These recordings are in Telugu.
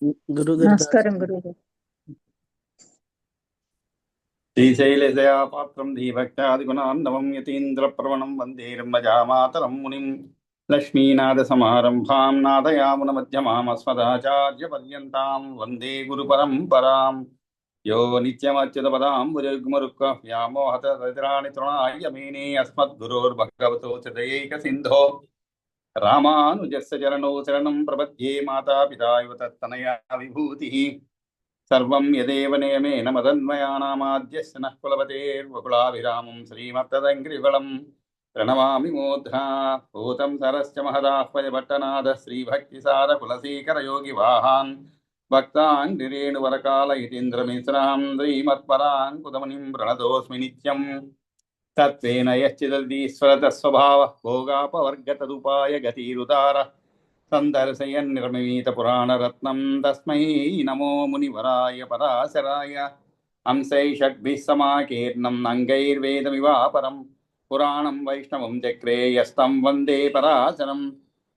నమస్కారం గురువు. శ్రీశైలజయాపాత్రం ధీభక్త్యాదిగుణాన్నవం యతీంద్రప్రవణం వందే బ్రహ్మజామాతరం మునిం లక్ష్మీనాథసమారంభాం నాదయామునమధ్యమామస్మదాచార్యపర్యంతాం వందే గురుపరంపరాం యో నిత్యమచ్యుతపదాంబుజయుగ్మరుక్మ వ్యామోహతరాణి తృణాయ మేనే అస్మద్గురోర్భగవతో చదైకసింధో రామానుజస్య చరణౌ శరణం ప్రపద్యే మాతాపితా యువ తత్తనయా విభూతిః సర్వం యదేవ నియమేన మదన్మయానామాద్యస్య నః కులపతేర్వకులాభిరామం శ్రీమత్తదంగ్రివళం ప్రణమామి మూర్ధ్నా భూతం సరస్య మహదాహ్వయ భట్టనాథ శ్రీభక్తిసారకులశేఖరయోగివాహాన్ భక్తాంగ్రిరేణువరకాల యతీంద్రమిశ్రాం శ్రీమత్పరాంకుతమునిం ప్రణతోస్మి నిత్యం తత్వేన యశ్చిదీశ్వరతస్వభావః భోగాపవర్గతదుపాయ గతిరుదార సందర్శయన్ నిర్మిత పురాణరత్నం తస్మై నమో మునివరాయ పరాశరాయ హంసైషడ్భిः సమాకీర్ణం అంగైర్వేదమివాపరం పురాణం వైష్ణవం చక్రే యస్తం వందే పరాశరం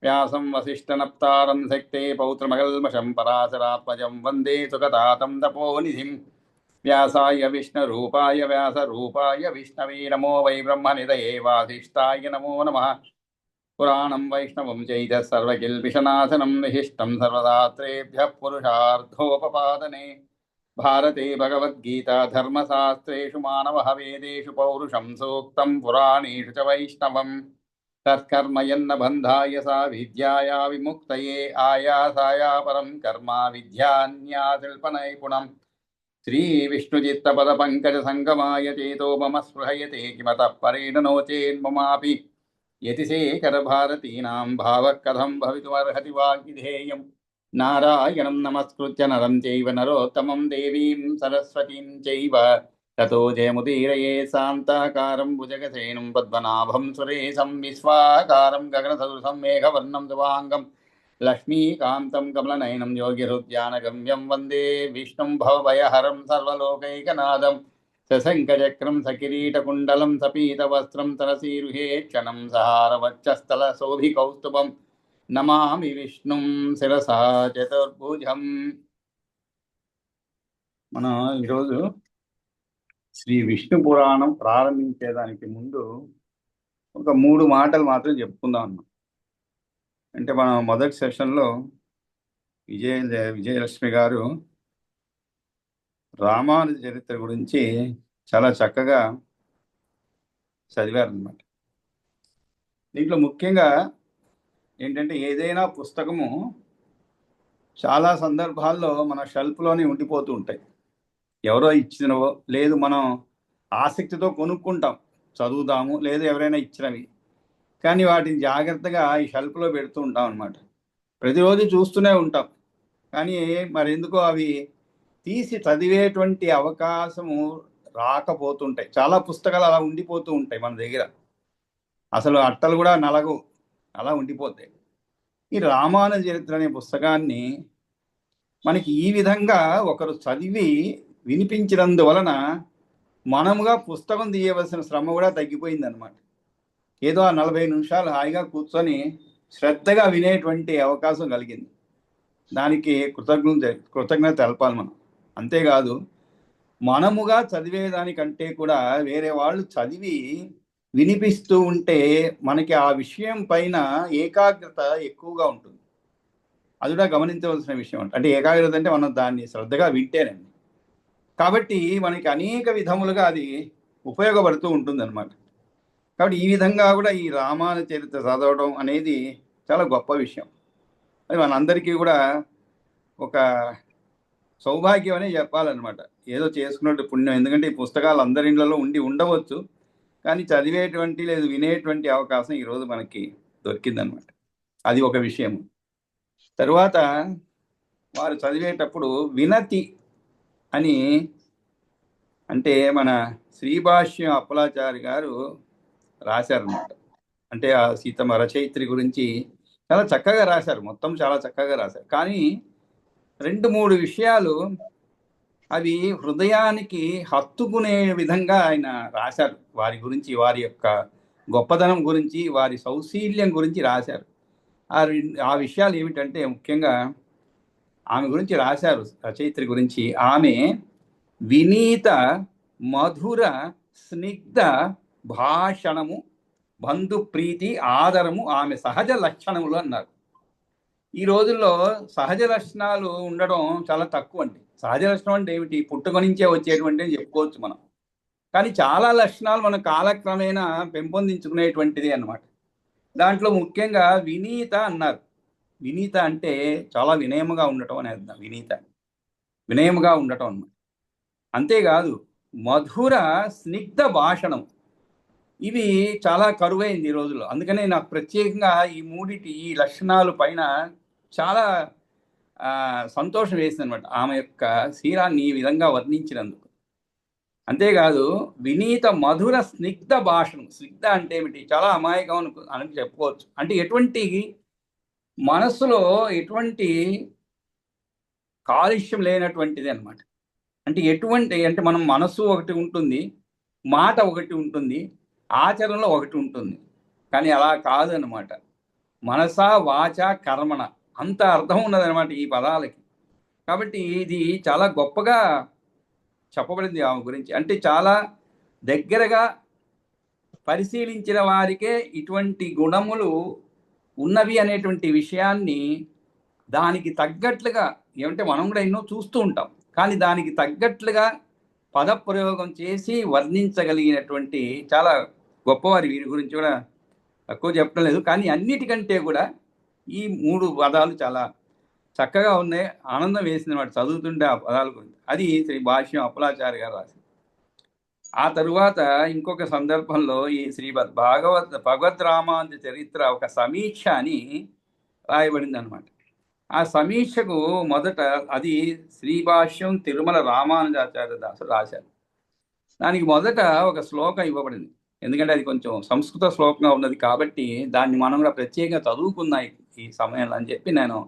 వ్యాసం వసిష్ఠనప్తారం శక్తే పౌత్రమకల్మషం పరాశరాత్మజం వందే సుఖదాతం తపోనిధిం వ్యాసాయ విష్ణురూపాయ వ్యాసరూపాయ విష్ణవే నమో వై బ్రహ్మనిధయే వాసిష్ఠాయ నమో నమః పురాణం వైష్ణవం చైత సర్వకిల్పిషనాశనం విశిష్టం సర్వదాత్రేభ్యః పురుషార్థోపపాదనే భారతే భగవద్గీతా ధర్మశాస్త్రేషు మానవః వేదేషు పౌరుషం సూక్తం పురాణేషు చ వైష్ణవం తత్కర్మయన్న బంధాయ సా విద్యాయా విముక్తయే ఆయాసాయ పరం కర్మ విద్యాన్యాశిల్పనైపుణం శ్రీ విష్ణుచిత్తపద పంకజ సంగమాయ చేతో మమ స్పృహయతే కిమతః పరేణ నోచేన్మమాపి యతిశేఖర భారతీనాం భావః కథం భవితుమర్హతి వాగ్విధేయం నారాయణం నమస్కృత్య నరం చైవ నరోత్తమం దేవీం సరస్వతీం చైవ తతో జయముదీరయే శాంతాకారం భుజగసేనం పద్మనాభం సురేశం విశ్వాకారం గగనసదృశం మేఘవర్ణం దువాంగం లక్ష్మీకాంతం కమలనయనం యోగిహృద్యానగమ్యం వందే విష్ణుం భవభయహరం సర్వలోకైకనాథం సశంఖచక్రం సకిరీటకుండలం సపీతవస్త్రం తరసీరుహే క్షణం సహారవక్షస్థల శోభికౌస్తుభం నమామి విష్ణుం శిరసా చతుర్భుజం. మనం ఈరోజు శ్రీ విష్ణు పురాణం ప్రారంభించేదానికి ముందు ఒక 3 మాటలు మాత్రం చెప్పుకుందాం అన్నాం. అంటే మనం మొదటి సెషన్లో విజయలక్ష్మి గారు రామానుజ చరిత్ర గురించి చాలా చక్కగా చదివారనమాట. దీంట్లో ముఖ్యంగా ఏంటంటే ఏదైనా పుస్తకము చాలా సందర్భాల్లో మన షెల్ఫ్లోనే ఉండిపోతూ ఉంటాయి. ఎవరో ఇచ్చినవో లేదు మనం ఆసక్తితో కొనుక్కుంటాం, చదువుతాము, లేదు ఎవరైనా ఇచ్చినవి, కానీ వాటిని జాగ్రత్తగా ఈ షెల్ఫ్లో పెడుతూ ఉంటాం అనమాట. ప్రతిరోజు చూస్తూనే ఉంటాం, కానీ మరెందుకో అవి తీసి చదివేటువంటి అవకాశము రాకపోతుంటాయి. చాలా పుస్తకాలు అలా ఉండిపోతూ ఉంటాయి మన దగ్గర, అసలు అట్టలు కూడా నలగు, అలా ఉండిపోతాయి. ఈ రామానుజ చరిత్ర అనే పుస్తకాన్ని మనకి ఈ విధంగా ఒకరు చదివి వినిపించినందువలన మనముగా పుస్తకం తీయవలసిన శ్రమ కూడా తగ్గిపోయింది అనమాట. ఏదో ఆ 40 నిమిషాలు హాయిగా కూర్చొని శ్రద్ధగా వినేటువంటి అవకాశం కలిగింది. దానికి కృతజ్ఞత తెలపాలి మనం. అంతేకాదు, మనముగా చదివేదానికంటే కూడా వేరే వాళ్ళు చదివి వినిపిస్తూ ఉంటే మనకి ఆ విషయం పైన ఏకాగ్రత ఎక్కువగా ఉంటుంది. అది కూడా గమనించవలసిన విషయం. అంటే ఏకాగ్రత అంటే మనం దాన్ని శ్రద్ధగా వింటేనండి. కాబట్టి మనకి అనేక విధములుగా అది ఉపయోగపడుతూ ఉంటుంది అనమాట. కాబట్టి ఈ విధంగా కూడా ఈ రామానుజ చరిత్ర చదవడం అనేది చాలా గొప్ప విషయం. అది మనందరికీ కూడా ఒక సౌభాగ్యం అనే చెప్పాలన్నమాట. ఏదో చేసుకున్నట్టు పుణ్యం. ఎందుకంటే ఈ పుస్తకాలు అందరి ఇళ్లలో ఉండవచ్చు, కానీ చదివేటువంటి లేదు వినేటువంటి అవకాశం ఈరోజు మనకి దొరికిందనమాట. అది ఒక విషయం. తరువాత వారు చదివేటప్పుడు వినతి అని, అంటే మన శ్రీభాష్యం అప్పలాచారి గారు రాశారనమాట. అంటే ఆ సీతమ్మ రచయిత్రి గురించి చాలా చక్కగా రాశారు, మొత్తం చాలా చక్కగా రాశారు. కానీ 2-3 విషయాలు అవి హృదయానికి హత్తుకునే విధంగా ఆయన రాశారు. వారి గురించి, వారి యొక్క గొప్పదనం గురించి, వారి సౌశీల్యం గురించి రాశారు. ఆ విషయాలు ఏమిటంటే, ముఖ్యంగా ఆమె గురించి రాశారు, రచయిత్రి గురించి. ఆమె వినీత మధుర స్నిగ్ధ భాషణము, బంధు ప్రీతి, ఆదరము ఆమె సహజ లక్షణములు అన్నారు. ఈ రోజుల్లో సహజ లక్షణాలు ఉండడం చాలా తక్కువ అండి. సహజ లక్షణం అంటే ఏమిటి? పుట్టుక నుంచే వచ్చేటువంటి అని చెప్పుకోవచ్చు మనం. కానీ చాలా లక్షణాలు మనం కాలక్రమేణా పెంపొందించుకునేటువంటిది అన్నమాట. దాంట్లో ముఖ్యంగా వినీత అన్నారు. వినీత అంటే చాలా వినయముగా ఉండటం అని అర్థం. వినయముగా ఉండటం అన్నమాట. అంతేకాదు మధుర స్నిగ్ధ భాషణం, ఇవి చాలా కరువైంది ఈ రోజుల్లో. అందుకనే నాకు ప్రత్యేకంగా ఈ లక్షణాలు పైన చాలా సంతోషం వేసింది అనమాట, ఆమె యొక్క శీలాన్ని ఈ విధంగా వర్ణించినందుకు. అంతేకాదు వినీత మధుర స్నిగ్ధ భాషణం. స్నిగ్ధ అంటే ఏమిటి? చాలా అమాయకం అని చెప్పుకోవచ్చు. అంటే ఎటువంటి మనస్సులో ఎటువంటి కాలుష్యం లేనటువంటిది అనమాట. అంటే మనం మనస్సు ఒకటి ఉంటుంది, మాట ఒకటి ఉంటుంది, ఆచరణలో ఒకటి ఉంటుంది. కానీ అలా కాదు అనమాట. మనస వాచ కర్మణ అంత అర్థం ఉన్నదనమాట ఈ పదాలకి. కాబట్టి ఇది చాలా గొప్పగా చెప్పబడింది ఆమె గురించి. అంటే చాలా దగ్గరగా పరిశీలించిన వారికే ఇటువంటి గుణములు ఉన్నవి అనేటువంటి విషయాన్ని దానికి తగ్గట్లుగా, ఏమంటే మనం కూడా ఎన్నో చూస్తూ ఉంటాం, కానీ దానికి తగ్గట్లుగా పదప్రయోగం చేసి వర్ణించగలిగినటువంటి చాలా గొప్పవారి. వీరి గురించి కూడా తక్కువ చెప్పడం లేదు, కానీ అన్నిటికంటే కూడా ఈ 3 పదాలు చాలా చక్కగా ఉన్నాయి. ఆనందం వేసింది వాడు చదువుతుంటే ఆ పదాల గురించి. అది శ్రీ భాష్యం అప్పలాచార్య గారు రాసింది. ఆ తరువాత ఇంకొక సందర్భంలో ఈ భగవద్ రామానుజ చరిత్ర ఒక సమీక్ష అని రాయబడింది అనమాట. ఆ సమీక్షకు మొదట అది శ్రీభాష్యం తిరుమల రామానుజాచార్య దాసుడు రాశారు. దానికి మొదట ఒక శ్లోకం ఇవ్వబడింది. ఎందుకంటే అది కొంచెం సంస్కృత శ్లోకంగా ఉన్నది కాబట్టి దాన్ని మనం కూడా ప్రత్యేకంగా చదువుకున్నాయి ఈ సమయంలో అని చెప్పి నేను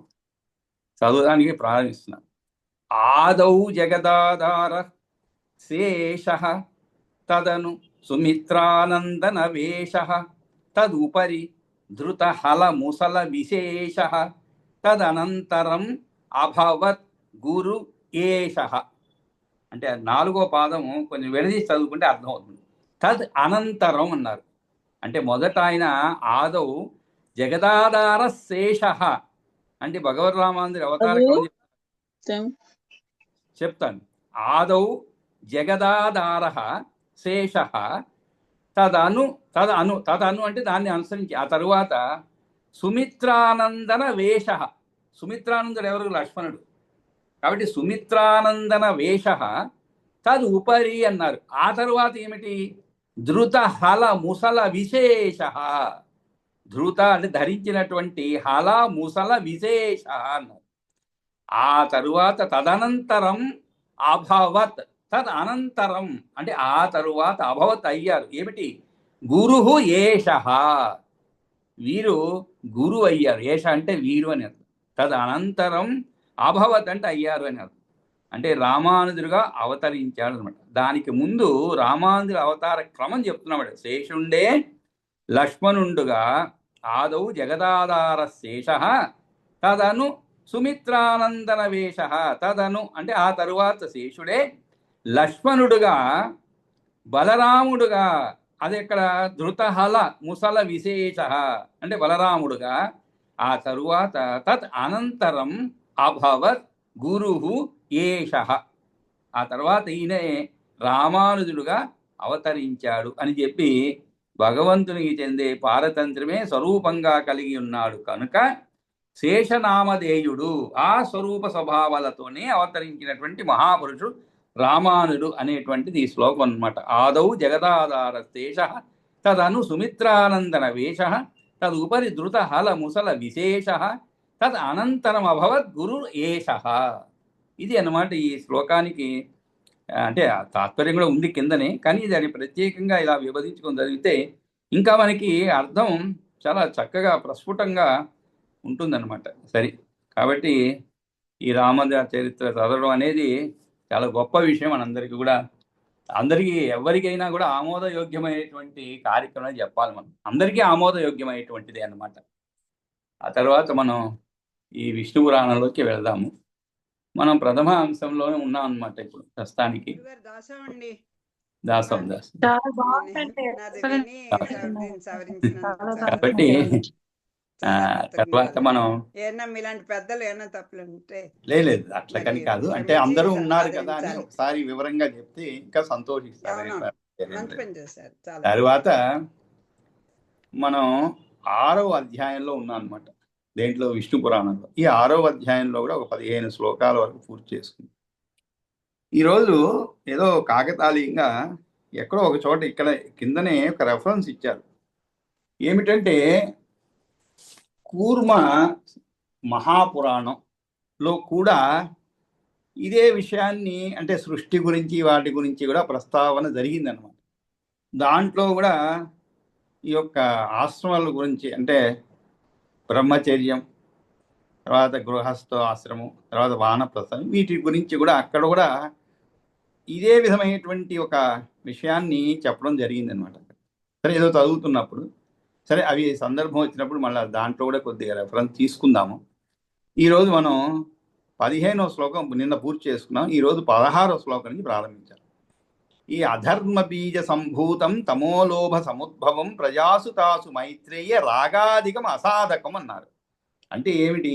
చదవడానికి ప్రారంభిస్తున్నాను. ఆదౌ జగదాధార శేష తదను సుమిత్రానందన వేష తదుపరి ధృత హల ముసల విశేష తదనంతరం అభవత్ గురు ఏష. అంటే 4వ పాదము కొంచెం విడదీసి చదువుకుంటే అర్థమవుతుంది. తద్ అనంతరం అన్నారు. అంటే మొదట ఆయన ఆదౌ జగదాధార శేష అంటే భగవద్ రామానుజుడి అవతారం చెప్తాను. ఆదౌ జగదాధార శేష తదను అంటే దాన్ని అనుసరించి ఆ తరువాత సుమిత్రానందన వేష. సుమిత్రానందుడు ఎవరు? లక్ష్మణుడు. కాబట్టి సుమిత్రానందన వేష తద్ ఉపరి అన్నారు. ఆ తరువాత ఏమిటి? ధృత హల ముసల విశేష. ధృత అంటే ధరించినటువంటి, హల ముసల విశేష అన్నారు. ఆ తరువాత తదనంతరం అభవత్. తద్ అనంతరం అంటే ఆ తరువాత అభవత్ అయ్యారు. ఏమిటి? గురుహు ఏష. వీరు గురు అయ్యారు. ఏష అంటే వీరు అని అర్థం. తద్ అనంతరం అభవత్ అంటే అయ్యారు అని అర్థం. అంటే రామానుజుడుగా అవతరించాడు అనమాట. దానికి ముందు రామానుజుల అవతార క్రమం చెప్తున్నాడు. శేషుండే లక్ష్మణుండుగా ఆదౌ జగదాధార శేష తదను సుమిత్రానందన వేష. తదను అంటే ఆ తరువాత శేషుడే లక్ష్మణుడుగా, బలరాముడుగా, అది ఇక్కడ ధృతహల ముసల విశేష అంటే బలరాముడుగా, ఆ తరువాత తత్ అనంతరం అభవత్ గురుహు ఏష. ఆ తర్వాత ఈయనే రామానుజుడుగా అవతరించాడు అని చెప్పి భగవంతునికి చెందే పారతంత్రమే స్వరూపంగా కలిగి ఉన్నాడు కనుక శేషనామధేయుడు, ఆ స్వరూప స్వభావాలతోనే అవతరించినటువంటి మహాపురుషుడు రామానుడు అనేటువంటిది ఈ శ్లోకం అన్నమాట. ఆదౌ జగదాధార శేష తదను సుమిత్రానందన వేష తదుపరి ధృత హల ముసల విశేష తద్ అనంతరం అభవత్ గురు ఏష. ఇది అన్నమాట ఈ శ్లోకానికి. అంటే తాత్పర్యం కూడా ఉంది కిందనే, కానీ దాన్ని ప్రత్యేకంగా ఇలా విభజించుకొని చదివితే ఇంకా మనకి అర్థం చాలా చక్కగా ప్రస్ఫుటంగా ఉంటుందన్నమాట. సరే, కాబట్టి ఈ రామానుజ చరిత్ర చదవడం అనేది చాలా గొప్ప విషయం. మనందరికీ కూడా, ఎవరికైనా కూడా ఆమోదయోగ్యమైనటువంటి కార్యక్రమం చెప్పాలి. మనం అందరికీ ఆమోదయోగ్యమైనటువంటిది అన్నమాట. ఆ తర్వాత మనం ఈ విష్ణు పురాణంలోకి వెళ్దాము. మనం ప్రథమ అంశంలోనే ఉన్నాం అన్నమాట ఇప్పుడు ప్రస్తుతానికి. గురుగారు దాసం అండి. దాసం దాసం చాలా బాగుందండి. నాది అసలు విని దీన్ని సవరించినందుకు చాలా కాబట్టి చాలా తర్వాత కృతజ్ఞతలు. మనం ఏమన్నా మీలాంటి పెద్దలు ఏమన్నా తప్పులు ఉంటే లేదు అట్లకని కాదు, అంటే క్షమించి అందరూ ఉన్నారు కదా అని ఆదరించాలి. ఒకసారి వివరంగా చెప్తే ఇంకా సంతోషిస్తారు. అవునవును, మంచి పని చేశారు. చాలా తర్వాత మనం 6వ అధ్యాయంలో ఉన్నాం అనమాట. దేంట్లో? విష్ణు పురాణంలో. ఈ 6వ అధ్యాయంలో కూడా ఒక 15 శ్లోకాల వరకు పూర్తి చేసుకుంది. ఈరోజు ఏదో కాకతాళీయంగా ఎక్కడో ఒక చోట ఇక్కడ కిందనే ఒక రెఫరెన్స్ ఇచ్చారు. ఏమిటంటే కూర్మ మహాపురాణంలో కూడా ఇదే విషయాన్ని, అంటే సృష్టి గురించి వాటి గురించి కూడా ప్రస్తావన జరిగిందనమాట. దాంట్లో కూడా ఈ యొక్క ఆశ్రమాల గురించి, అంటే బ్రహ్మచర్యం, తర్వాత గృహస్థ ఆశ్రమం, తర్వాత వానప్రస్థం, వీటి గురించి కూడా అక్కడ కూడా ఇదే విధమైనటువంటి ఒక విషయాన్ని చెప్పడం జరిగిందనమాట. సరే, ఏదో చదువుతున్నప్పుడు సరే అవి సందర్భం వచ్చినప్పుడు మళ్ళీ దాంట్లో కూడా కొద్దిగా రెఫరెన్స్ తీసుకుందాము. ఈరోజు మనం 15వ శ్లోకం నిన్న పూర్తి చేసుకున్నాం. ఈరోజు 16వ శ్లోకం నుంచి ప్రారంభించాం. ఈ అధర్మ బీజ సంభూతం తమోలోభ సముద్భవం ప్రజాసు తాసు మైత్రేయ రాగాధికం అసాధకం అన్నారు. అంటే ఏమిటి?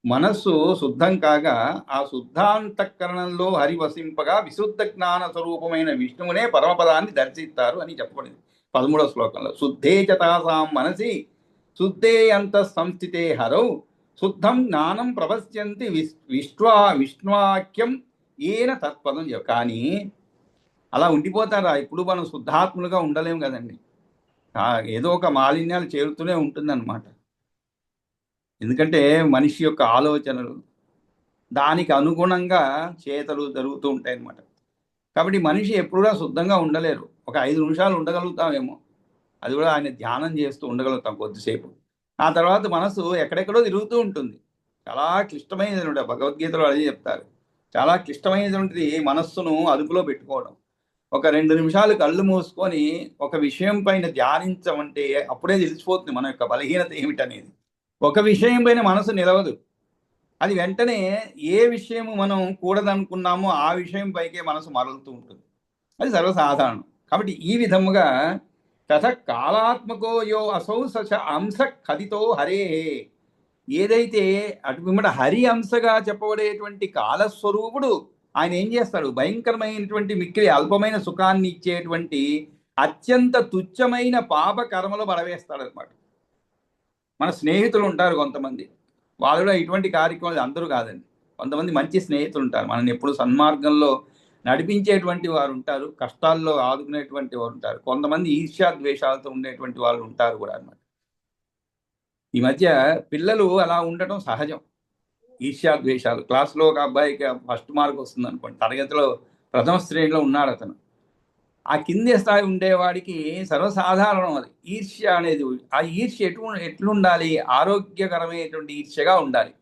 మనస్సు శుద్ధం కాగా ఆ శుద్ధాంతఃకరణంలో హరివసింపగా విశుద్ధ జ్ఞాన స్వరూపమైన విష్ణువునే పరమపదాన్ని దర్శిస్తారు అని చెప్పబడింది 13వ శ్లోకంలో. శుద్ధే చతాసాం మనసి శుద్ధే అంత సంస్థితే హరౌ శుద్ధం జ్ఞానం ప్రపశ్యంతి విష్ణువాక్యం ఏన తత్పదం. కానీ అలా ఉండిపోతారా? ఇప్పుడు మనం శుద్ధాత్ములుగా ఉండలేము కదండి. ఏదో ఒక మాలిన్యాలు చేరుతూనే ఉంటుందన్నమాట. ఎందుకంటే మనిషి యొక్క ఆలోచనలు దానికి అనుగుణంగా చేతలు జరుగుతూ ఉంటాయి అన్నమాట. కాబట్టి మనిషి ఎప్పుడు కూడా శుద్ధంగా ఉండలేరు. ఒక 5 నిమిషాలు ఉండగలుగుతామేమో, అది కూడా ఆయన ధ్యానం చేస్తూ ఉండగలుగుతాం కొద్దిసేపు. ఆ తర్వాత మనసు ఎక్కడెక్కడో తిరుగుతూ ఉంటుంది. చాలా క్లిష్టమైనటువంటి, భగవద్గీతలో అదే చెప్తారు, చాలా క్లిష్టమైనటువంటిది మనస్సును అదుపులో పెట్టుకోవడం. ఒక 2 నిమిషాలు కళ్ళు మూసుకొని ఒక విషయం పైన ధ్యానించమంటే అప్పుడే తెలిసిపోతుంది మన యొక్క బలహీనత ఏమిటనేది. ఒక విషయం పైన మనసు నిలవదు. అది వెంటనే ఏ విషయము మనం కూడదనుకున్నామో ఆ విషయం పైకే మనసు మరలుతూ ఉంటుంది. అది సర్వసాధారణం. కాబట్టి ఈ విధముగా తథ కాలాత్మకో యో అసౌ సచ అంశ కథితో హరే, ఏదైతే అటు పిమ్మట హరి అంశగా చెప్పబడేటువంటి కాలస్వరూపుడు ఆయన ఏం చేస్తాడు? భయంకరమైనటువంటి మిక్కిలి అల్పమైన సుఖాన్ని ఇచ్చేటువంటి అత్యంత తుచ్చమైన పాప కర్మలు పడవేస్తాడు అనమాట. మన స్నేహితులు ఉంటారు కొంతమంది, వాళ్ళు కూడా ఇటువంటి కార్యక్రమాలు, అందరూ కాదండి, కొంతమంది మంచి స్నేహితులు ఉంటారు, మనల్ని ఎప్పుడు సన్మార్గంలో నడిపించేటువంటి వారు ఉంటారు, కష్టాల్లో ఆదుకునేటువంటి వారు ఉంటారు. కొంతమంది ఈర్ష్యాద్వేషాలతో ఉండేటువంటి వాళ్ళు ఉంటారు కూడా అన్నమాట. ఈ మధ్య పిల్లలు అలా ఉండటం సహజం. ఈర్ష్యాద్వేషాలు. క్లాస్లో ఒక అబ్బాయికి ఫస్ట్ మార్క్ వస్తుంది అనుకోండి, తరగతిలో ప్రథమ శ్రేణిలో ఉన్నాడు అతను. ఆ కింది స్థాయి ఉండేవాడికి సర్వసాధారణం అది ఈర్ష్య అనేది. ఆ ఈర్ష్య ఎట్లుండాలి? ఆరోగ్యకరమైనటువంటి ఈర్ష్యగా ఉండాలి.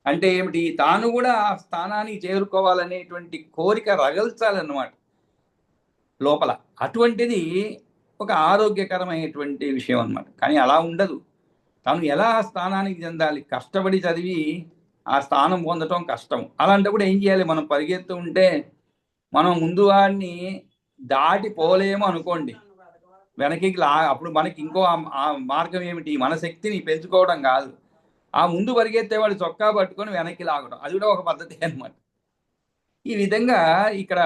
అంటే ఏమిటి? తాను కూడా ఆ స్థానానికి చేరుకోవాలనేటువంటి కోరిక రగల్చాలన్నమాట లోపల. అటువంటిది ఒక ఆరోగ్యకరమైనటువంటి విషయం అన్నమాట. కానీ అలా ఉండదు. తాను ఎలా ఆ స్థానానికి చెందాలి? కష్టపడి చదివి ఆ స్థానం పొందటం కష్టం. అలాంటప్పుడు ఏం చేయాలి? మనం పరిగెత్తు ఉంటే మనం ముందు వాడిని దాటిపోలేము అనుకోండి, వెనక్కి అప్పుడు మనకి ఇంకో ఆ మార్గం ఏమిటి? మన శక్తిని పెంచుకోవడం కాదు, ఆ ముందు పరిగెత్తేవాడు చొక్కా పట్టుకొని వెనక్కి లాగడం, అది కూడా ఒక పద్ధతి అనమాట. ఈ విధంగా ఇక్కడ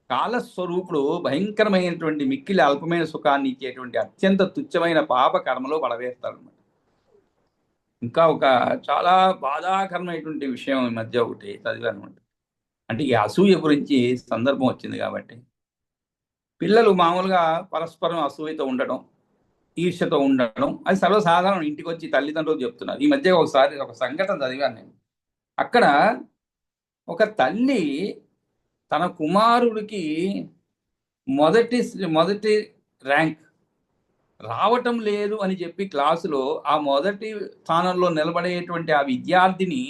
కాలస్వరూపుడు భయంకరమైనటువంటి మిక్కిలి అల్పమైన సుఖాన్ని ఇచ్చేటువంటి అత్యంత తుచ్చమైన పాప కర్మలో పడవేస్తాడు అనమాట. ఇంకా ఒక చాలా బాధాకరమైనటువంటి విషయం ఈ మధ్య ఒకటి చదివానమాట. అంటే ఈ అసూయ గురించి సందర్భం వచ్చింది కాబట్టి, పిల్లలు మామూలుగా పరస్పరం అసూయతో ఉండడం, ఈర్ష్యతో ఉండడం అది సర్వసాధారణం. ఇంటికి వచ్చి తల్లిదండ్రులు చెప్తున్నారు. ఈ మధ్య ఒకసారి ఒక సంఘటన చదివాను నేను. అక్కడ ఒక తల్లి తన కుమారుడికి మొదటి ర్యాంక్ రావటం లేదు అని చెప్పి క్లాసులో ఆ మొదటి స్థానంలో నిలబడేటువంటి ఆ విద్యార్థిని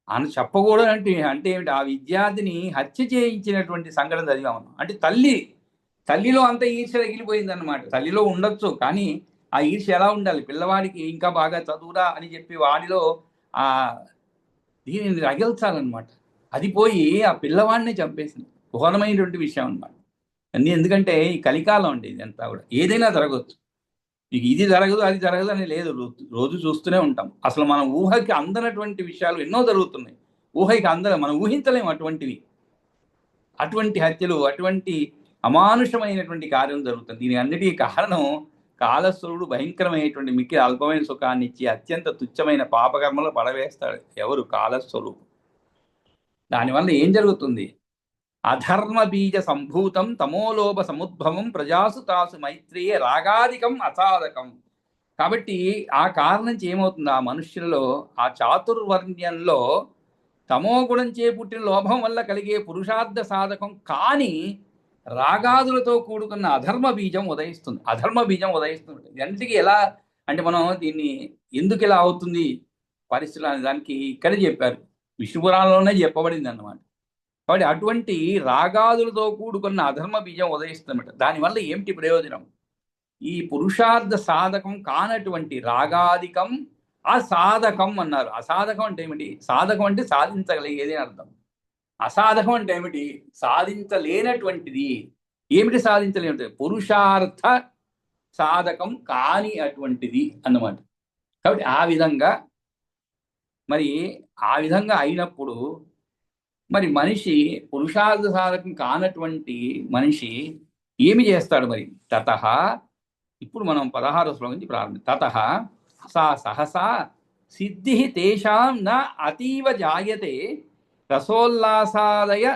అని చెప్పకూడదు. అంటే ఏమిటి? ఆ విద్యార్థిని హత్య చేయించినటువంటి సంఘటన చదివాము. అంటే తల్లిలో అంత ఈర్ష్య తగిలిపోయింది అనమాట. తల్లిలో ఉండొచ్చు, కానీ ఆ ఈర్ష్య ఎలా ఉండాలి? పిల్లవాడికి ఇంకా బాగా చదువురా అని చెప్పి వాడిలో ఆ దీనిని రగిల్చాలన్నమాట. అది పోయి ఆ పిల్లవాడిని చంపేసింది. ఘోరమైనటువంటి విషయం అన్నమాట. అన్నీ ఎందుకంటే ఈ కలికాలం అండి, ఇదంతా కూడా ఏదైనా జరగవచ్చు. మీకు ఇది జరగదు అది జరగదు అని లేదు, రోజు చూస్తూనే ఉంటాం. అసలు మన ఊహకి అందనటువంటి విషయాలు ఎన్నో జరుగుతున్నాయి. ఊహకి మనం ఊహించలేము అటువంటివి. అటువంటి హత్యలు, అటువంటి అమానుషమైనటువంటి కార్యం జరుగుతుంది. దీని అన్నిటికీ కారణం కాలస్వరుడు భయంకరమైనటువంటి మిక్కిలి అల్పమైన సుఖాన్ని ఇచ్చి అత్యంత తుచ్చమైన పాపకర్మలో పడవేస్తాడు. ఎవరు? కాలస్వరూపు. దానివల్ల ఏం జరుగుతుంది? అధర్మ బీజ సంభూతం తమోలోభ సముద్భవం ప్రజాసు తాసు మైత్రేయ రాగాదికం అసాధకం. కాబట్టి ఆ కారణం నుంచి ఏమవుతుంది? ఆ మనుష్యులలో ఆ చాతుర్వర్ణ్యంలో తమో గుణంచే పుట్టిన లోభం వల్ల కలిగే పురుషార్థ సాధకం కాని రాగాదులతో కూడుకున్న అధర్మ బీజం ఉదయిస్తుంది. అధర్మ బీజం ఉదయిస్తుంది. ఇదంటికి ఎలా అంటే మనం దీన్ని ఎందుకు ఇలా అవుతుంది పరిస్థితులు అనే దానికి ఇక్కడ చెప్పారు, విష్ణు పురాణంలోనే చెప్పబడింది అన్నమాట. కాబట్టి అటువంటి రాగాదులతో కూడుకున్న అధర్మ బీజం ఉదయిస్తుందన్నమాట. దానివల్ల ఏమిటి ప్రయోజనం? ఈ పురుషార్థ సాధకం కానటువంటి రాగాదికం అసాధకం అన్నారు. అసాధకం అంటే ఏమిటి? సాధకం అంటే సాధించగలిగేది అని అర్థం. అసాధకం అంటే ఏమిటి? సాధించలేనటువంటిది. ఏమిటి సాధించలేనటువంటిది? పురుషార్థ సాధకం కాని అటువంటిది అన్నమాట. కాబట్టి ఆ విధంగా అయినప్పుడు మరి మనిషి పురుషార్థ సాధకం కానటువంటి మనిషి ఏమి చేస్తాడు మరి? తతః, ఇప్పుడు మనం 16వ శ్లోకం నుంచి ప్రారంభించాం. తతః సా సహసా సిద్ధి తేషాం న అతీవ జాయతే రసోల్లాసాదయ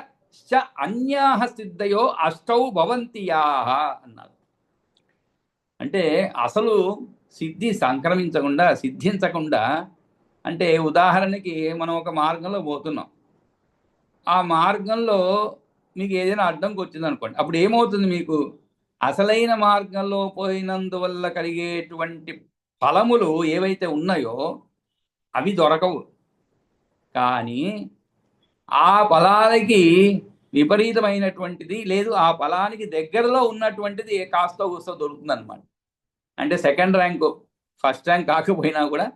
అన్యాహ సిద్ధయో అష్టౌ భవంతియాహ అన్నారు. అంటే అసలు సిద్ధించకుండా అంటే ఉదాహరణకి మనం ఒక మార్గంలో పోతున్నాం. ఆ మార్గంలో మీకు ఏదైనా అడ్డంకి వచ్చింది అనుకోండి, అప్పుడు ఏమవుతుంది? మీకు అసలైన మార్గంలో పోయినందువల్ల కలిగేటువంటి ఫలములు ఏవైతే ఉన్నాయో అవి దొరకవు. కానీ ఆ ఫలానికి విపరీతమైనటువంటిది లేదు, ఆ ఫలానికి దగ్గరలో ఉన్నటువంటిది కాస్త కూస్తో దొరుకుతుంది అనమాట. అంటే సెకండ్ ర్యాంకు, ఫస్ట్ ర్యాంక్ కాకపోయినా కూడా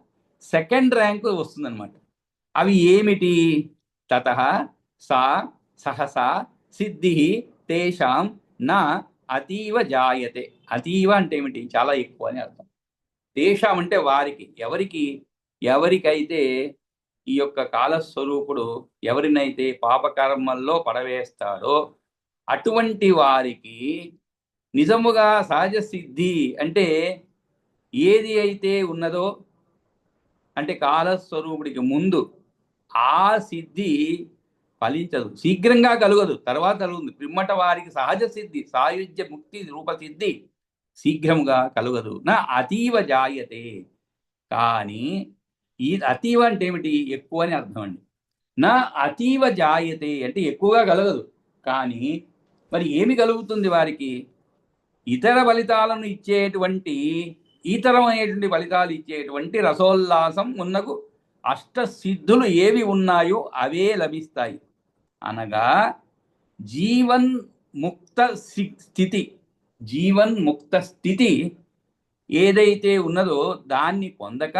సెకండ్ ర్యాంకు వస్తుందన్నమాట. అవి ఏమిటి? తతః సా సహసా సిద్ధి తేషాం నా అతీవ జాయతే. అతీవ అంటే ఏమిటి? చాలా ఎక్కువ అని అర్థం. తేషాం అంటే వారికి, ఎవరికైతే ఈ యొక్క కాలస్వరూపుడు ఎవరినైతే పాపకర్మల్లో పడవేస్తాడో అటువంటి వారికి నిజముగా సహజ సిద్ధి అంటే ఏది అయితే ఉన్నదో, అంటే కాలస్వరూపుడికి ముందు ఆ సిద్ధి ఫలించదు, శీఘ్రంగా కలుగదు, తర్వాత కలుగుతుంది. పిమ్మట వారికి సహజ సిద్ధి, సాయుధ్య ముక్తి రూపసిద్ధి శీఘ్రంగా కలుగదు. నా అతీవ జాయతే. కానీ ఈ అతీవ అంటే ఏమిటి? ఎక్కువ అని అర్థం అండి. నా అతీవ జాయతే అంటే ఎక్కువగా కలగదు. కానీ మరి ఏమి కలుగుతుంది వారికి? ఈతరమైనటువంటి ఫలితాలు ఇచ్చేటువంటి రసోల్లాసం ఉన్నకు అష్టసిద్ధులు ఏవి ఉన్నాయో అవే లభిస్తాయి. అనగా జీవన్ముక్త స్థితి ఏదైతే ఉన్నదో దాన్ని పొందక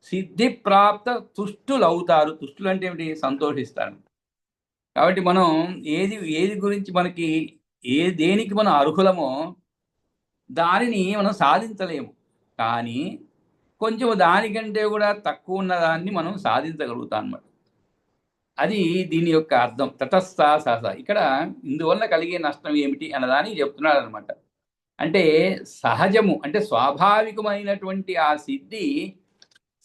సిద్ధి ప్రాప్త తుష్టులు అవుతారు. తుష్టులు అంటే ఏమిటి? సంతోషిస్తారు. కాబట్టి మనం ఏది గురించి మనకి దేనికి మనం అర్హులమో దానిని మనం సాధించలేము. కానీ కొంచెం దానికంటే కూడా తక్కువ ఉన్నదాన్ని మనం సాధించగలుగుతాం అన్నమాట. అది దీని యొక్క అర్థం. తతస్థా సహస. ఇక్కడ ఇందువల్ల కలిగే నష్టం ఏమిటి అన్నదాన్ని చెప్తున్నాడు అనమాట. అంటే సహజము అంటే స్వాభావికమైనటువంటి ఆ సిద్ధి